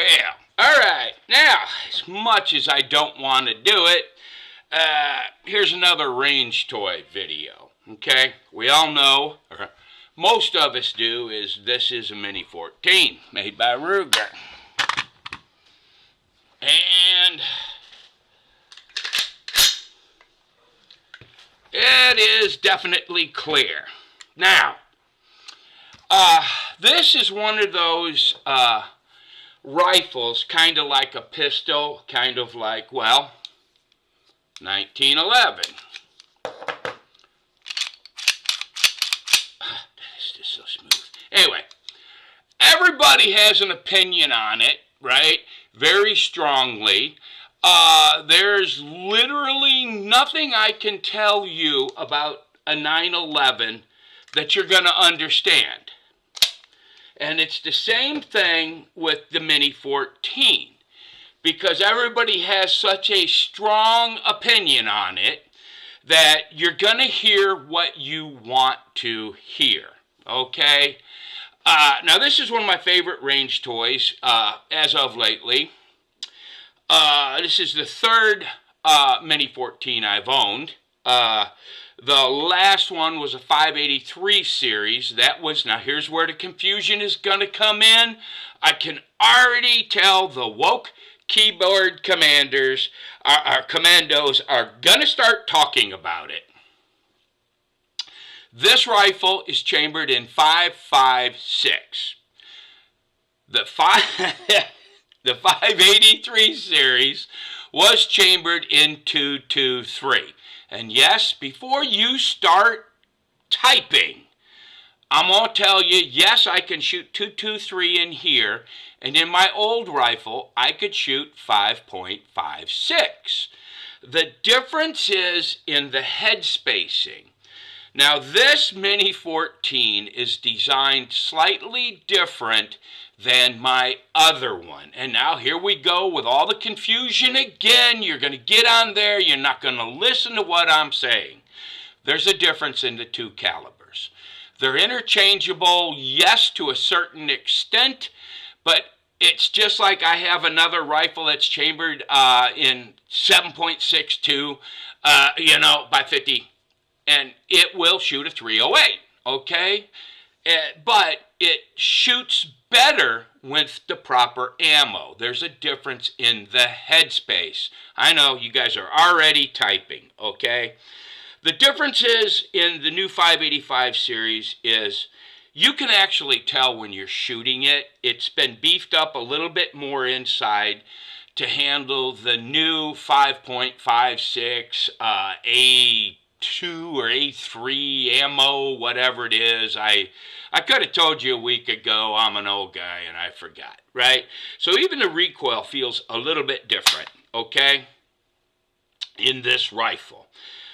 Well, alright, now, as much as I don't want to do it, here's another range toy video, okay? We all know, or most of us do, is this is a Mini 14 made by Ruger. And it is definitely clear. Now, this is one of those rifles, kind of like a pistol, kind of like, well, 1911. This is so smooth. Anyway, everybody has an opinion on it, right? Very strongly. There's literally nothing I can tell you about a 911 that you're going to understand. And it's the same thing with the Mini 14. Because everybody has such a strong opinion on it that you're going to hear what you want to hear. Okay? Now, this is one of my favorite range toys as of lately. This is the third Mini 14 I've owned. The last one was a 583 series. That was, now here's where the confusion is going to come in. I can already tell the woke keyboard commandos are going to start talking about it. This rifle is chambered in 5.56. The 583 series was chambered in 2.23. And yes, before you start typing, I'm going to tell you, yes, I can shoot 2.23 in here, and in my old rifle, I could shoot 5.56. The difference is in the head spacing. Now, this Mini 14 is designed slightly different than my other one. And now here we go with all the confusion again. You're going to get on there. You're not going to listen to what I'm saying. There's a difference in the two calibers. They're interchangeable, yes, to a certain extent, but it's just like I have another rifle that's chambered in 7.62, by 50, and it will shoot a 308, okay? But it shoots better with the proper ammo. There's a difference in the headspace. I know you guys are already typing, okay? The difference is in the new 585 series is you can actually tell when you're shooting it. It's been beefed up a little bit more inside to handle the new 5.56 A2 or A3 ammo, whatever it is. I could have told you a week ago. I'm an old guy and I forgot, right? So even the recoil feels a little bit different, okay, in this rifle.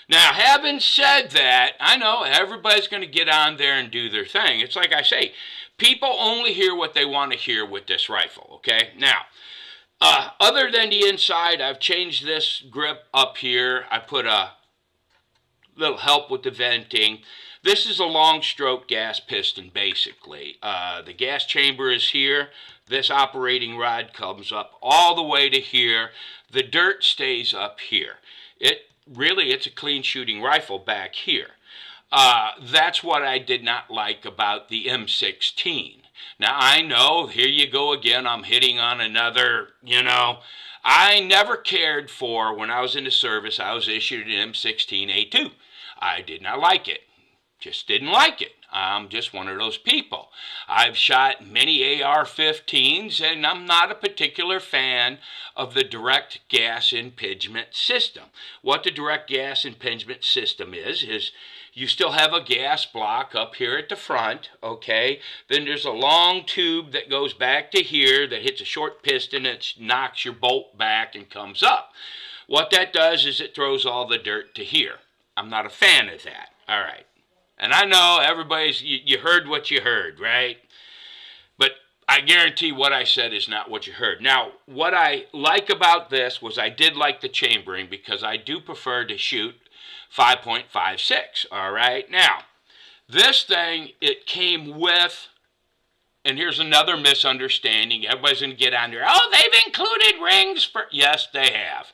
Now, having said that, I know everybody's going to get on there and do their thing. It's like I say, people only hear what they want to hear with this rifle, okay? Now, other than the inside, I've changed this grip up here. I put a little help with the venting. This is a long stroke gas piston, basically. The gas chamber is here. This operating rod comes up all the way to here. The dirt stays up here. It's a clean shooting rifle back here. That's what I did not like about the M16. Now, I know, here you go again, I'm hitting on another, I never cared for, when I was in the service, I was issued an M16A2. I did not like it. Just didn't like it. I'm just one of those people. I've shot many AR-15s, and I'm not a particular fan of the direct gas impingement system. What the direct gas impingement system is you still have a gas block up here at the front, okay? Then there's a long tube that goes back to here that hits a short piston and knocks your bolt back and comes up. What that does is it throws all the dirt to here. I'm not a fan of that. All right. And I know everybody's, you heard what you heard, right? But I guarantee what I said is not what you heard. Now, what I like about this was I did like the chambering because I do prefer to shoot 5.56, all right? Now, this thing, it came with and here's another misunderstanding. Everybody's going to get on there. Oh, they've included rings for... Yes, they have.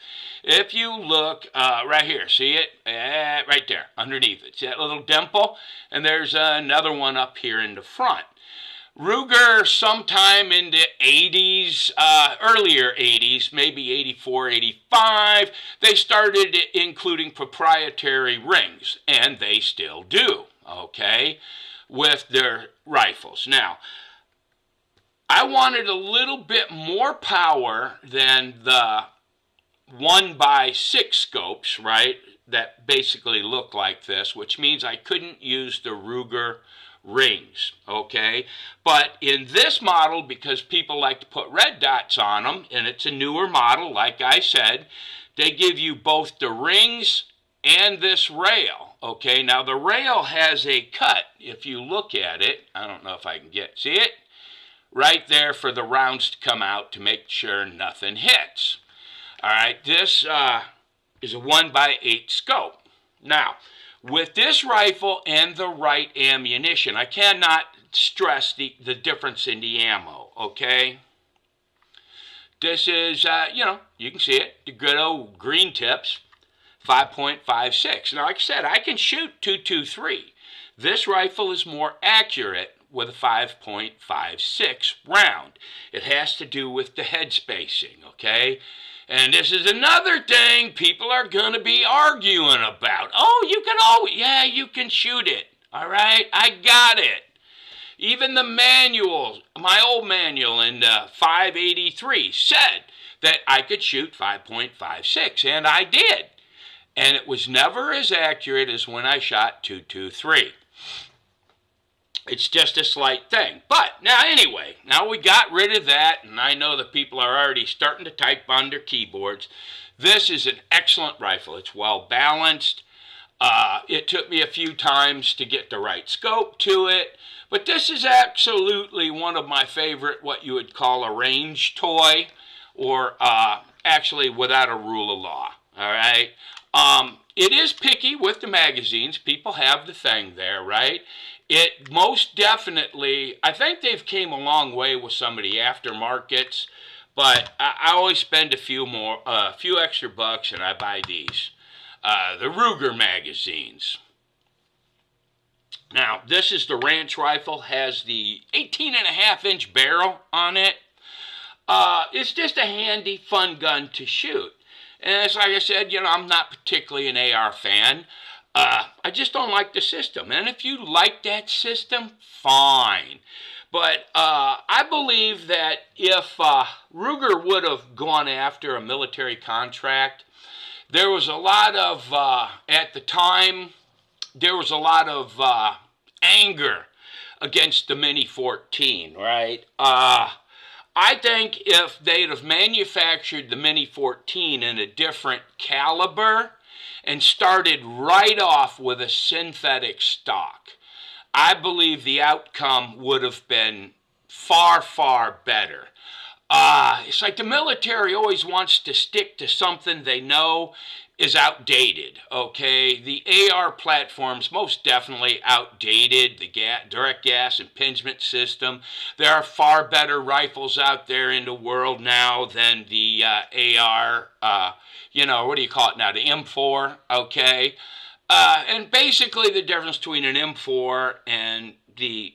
If you look right here, see it? Right there, underneath it. See that little dimple? And there's another one up here in the front. Ruger, sometime in the 80s, earlier 80s, maybe 84, 85, they started including proprietary rings, and they still do, okay, with their rifles. Now, I wanted a little bit more power than the 1x6 scopes, right, that basically look like this, which means I couldn't use the Ruger rings, okay? But in this model, because people like to put red dots on them, and it's a newer model, like I said, they give you both the rings and this rail, okay? Now, the rail has a cut. If you look at it, I don't know if I can see it? Right there for the rounds to come out to make sure nothing hits. All right, this is a 1x8 scope. Now, with this rifle and the right ammunition, I cannot stress the difference in the ammo, okay? This is, you can see it, the good old green tips, 5.56. Now, like I said, I can shoot .223. This rifle is more accurate with a 5.56 round. It has to do with the head spacing, okay? And this is another thing people are going to be arguing about. Oh, you can shoot it. All right, I got it. Even the manual, my old manual in 583 said that I could shoot 5.56, and I did. And it was never as accurate as when I shot .223. It's just a slight thing. But now anyway, now we got rid of that, and I know that people are already starting to type on their keyboards. This is an excellent rifle. It's well balanced. It took me a few times to get the right scope to it, but this is absolutely one of my favorite, what you would call a range toy, or actually without a rule of law. All right. It is picky with the magazines. People have the thing there, right? It most definitely, I think they've came a long way with some of the aftermarkets, but I always spend a few extra bucks and I buy these. The Ruger magazines. Now, this is the Ranch rifle, has the 18.5-inch barrel on it. It's just a handy, fun gun to shoot. And it's like I said, I'm not particularly an AR fan. I just don't like the system. And if you like that system, fine. But I believe that if Ruger would have gone after a military contract, there was a lot of, at the time, there was a lot of anger against the Mini 14, right? I think if they'd have manufactured the Mini 14 in a different caliber and started right off with a synthetic stock, I believe the outcome would have been far, far better. It's like the military always wants to stick to something they know is outdated, okay? The AR platform's most definitely outdated, the direct gas impingement system. There are far better rifles out there in the world now than the AR, what do you call it now, the M4, okay? And basically the difference between an M4 and the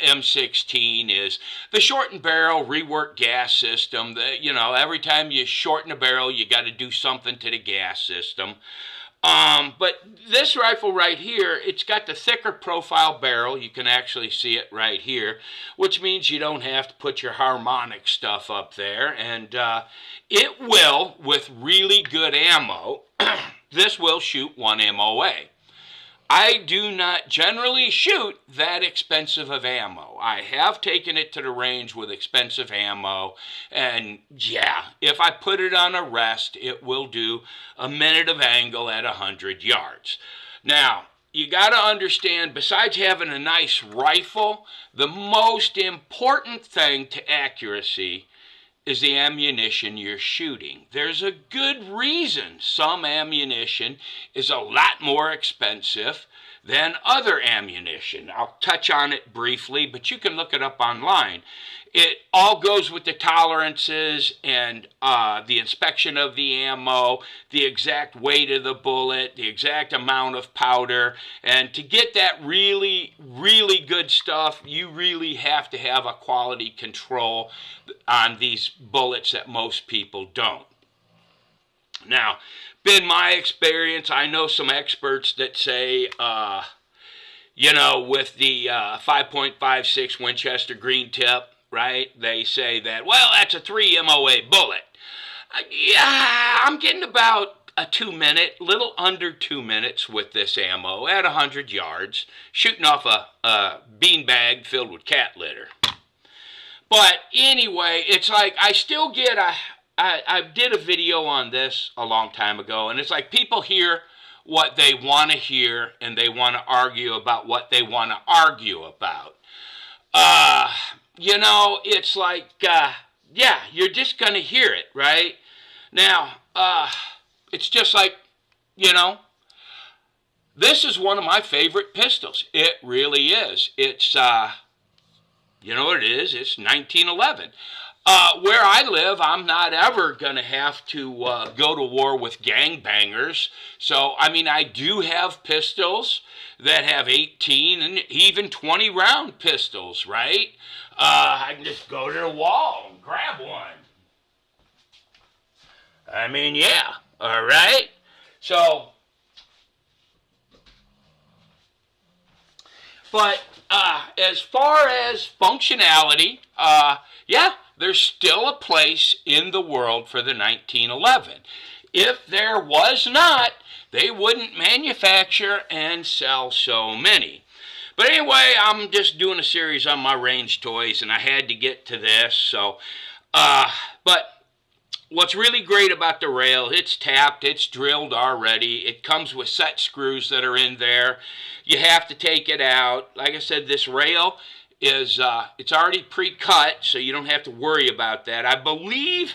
M16 is the shortened barrel reworked gas system. Every time you shorten a barrel, you got to do something to the gas system. But this rifle right here, it's got the thicker profile barrel. You can actually see it right here, which means you don't have to put your harmonic stuff up there. And it will, with really good ammo, this will shoot 1 MOA. I do not generally shoot that expensive of ammo. I have taken it to the range with expensive ammo, and yeah, if I put it on a rest, it will do a minute of angle at 100 yards. Now, you got to understand, besides having a nice rifle, the most important thing to accuracy is the ammunition you're shooting. There's a good reason some ammunition is a lot more expensive than other ammunition. I'll touch on it briefly, but you can look it up online. It all goes with the tolerances and the inspection of the ammo, the exact weight of the bullet, the exact amount of powder. And to get that really, really good stuff, you really have to have a quality control on these bullets that most people don't. Now, been my experience, I know some experts that say, with the 5.56 Winchester green tip, right? They say that, well, that's a 3 MOA bullet. Yeah, I'm getting about a 2 minute, little under 2 minutes with this ammo at 100 yards, shooting off a beanbag filled with cat litter. But anyway, it's like I still get I did a video on this a long time ago, and it's like people hear what they want to hear, and they want to argue about what they want to argue about. It's like, yeah, you're just going to hear it, right? Now, it's just like, this is one of my favorite pistols. It really is. It's, you know what it is? It's 1911. Where I live, I'm not ever going to have to go to war with gangbangers. So, I do have pistols that have 18 and even 20 round pistols, right? I can just go to the wall and grab one. Yeah, all right? So, but as far as functionality, yeah, there's still a place in the world for the 1911. If there was not, they wouldn't manufacture and sell so many. But anyway, I'm just doing a series on my range toys, and I had to get to this. So, but what's really great about the rail, it's tapped, it's drilled already. It comes with set screws that are in there. You have to take it out. Like I said, this rail is it's already pre-cut, so you don't have to worry about that. I believe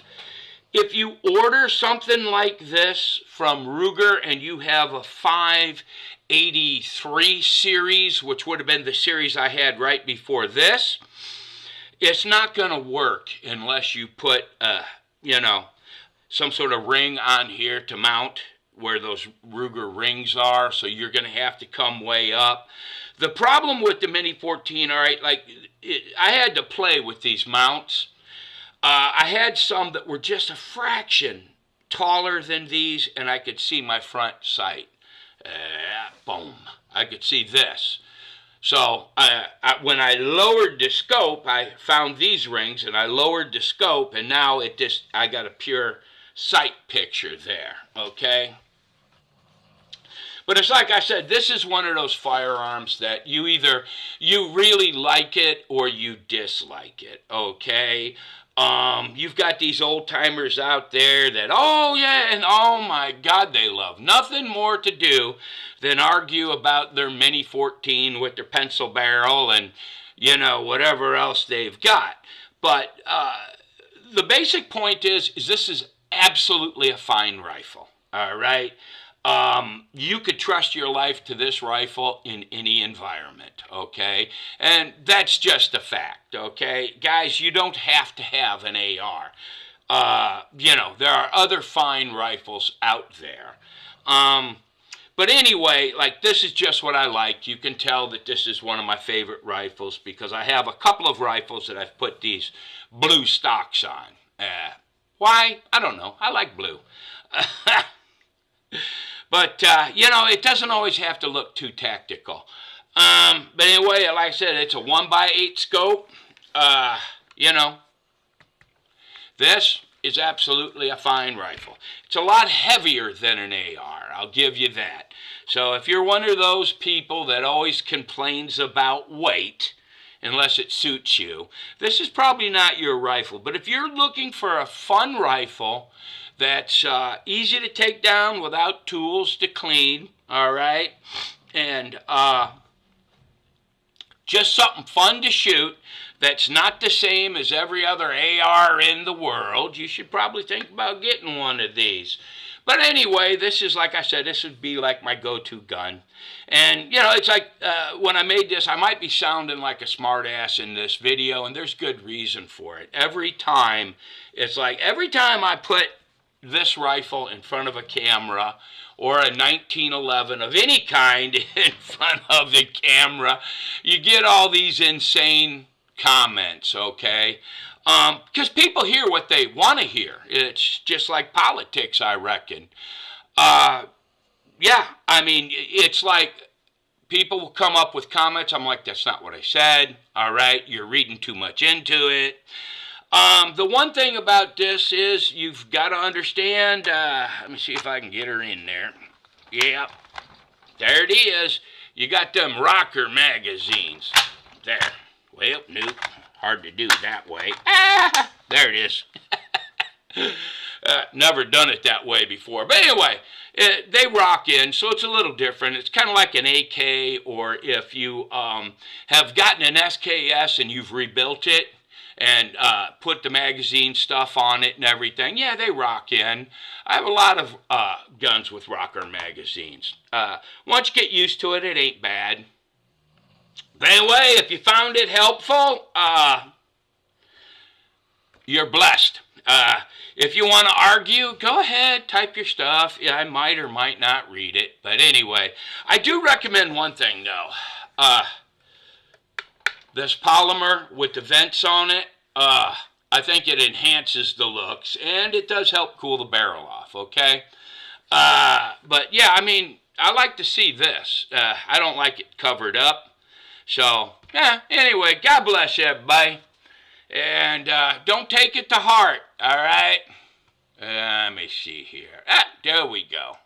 if you order something like this from Ruger and you have a 583 series, which would have been the series I had right before this, it's not going to work unless you put, some sort of ring on here to mount where those Ruger rings are, so you're going to have to come way up. The problem with the Mini 14, all right, I had to play with these mounts. I had some that were just a fraction taller than these, and I could see my front sight. Boom. I could see this. So when I lowered the scope, I found these rings, and I lowered the scope, and now I got a pure sight picture there, okay? But it's like I said, this is one of those firearms that you really like it or you dislike it, okay? You've got these old timers out there that, oh yeah, and oh my God, they love nothing more to do than argue about their Mini 14 with their pencil barrel and, whatever else they've got. But the basic point is this is absolutely a fine rifle, all right? You could trust your life to this rifle in any environment, okay? And that's just a fact, okay? Guys, you don't have to have an AR. There are other fine rifles out there. But anyway, this is just what I like. You can tell that this is one of my favorite rifles because I have a couple of rifles that I've put these blue stocks on. Why? I don't know. I like blue. But, it doesn't always have to look too tactical. But anyway, like I said, it's a 1x8 scope. This is absolutely a fine rifle. It's a lot heavier than an AR, I'll give you that. So if you're one of those people that always complains about weight, unless it suits you, this is probably not your rifle. But if you're looking for a fun rifle that's easy to take down without tools to clean, all right, and just something fun to shoot that's not the same as every other AR in the world, you should probably think about getting one of these. But anyway, this is, like I said, this would be like my go-to gun. And, it's like when I made this, I might be sounding like a smartass in this video, and there's good reason for it. Every time I put this rifle in front of a camera or a 1911 of any kind in front of the camera, you get all these insane comments, okay? Because people hear what they want to hear. It's just like politics, I reckon. Yeah, I mean, it's like people will come up with comments. I'm like, that's not what I said. All right, you're reading too much into it. The one thing about this is you've got to understand. Let me see if I can get her in there. Yeah, there it is. You got them rocker magazines. There. Well, nope. Hard to do that way. There it is. Never done it that way before. But anyway, they rock in, so it's a little different. It's kind of like an AK, or if you have gotten an SKS and you've rebuilt it and put the magazine stuff on it and everything, yeah, they rock in. I have a lot of guns with rocker magazines. Once you get used to it, it ain't bad. But anyway, if you found it helpful, you're blessed. If you want to argue, go ahead, type your stuff. Yeah, I might or might not read it. But anyway, I do recommend one thing, though. This polymer with the vents on it, I think it enhances the looks, and it does help cool the barrel off, okay? But yeah, I mean, I like to see this. I don't like it covered up. So, yeah, anyway, God bless you, everybody. And don't take it to heart, all right? Let me see here. There we go.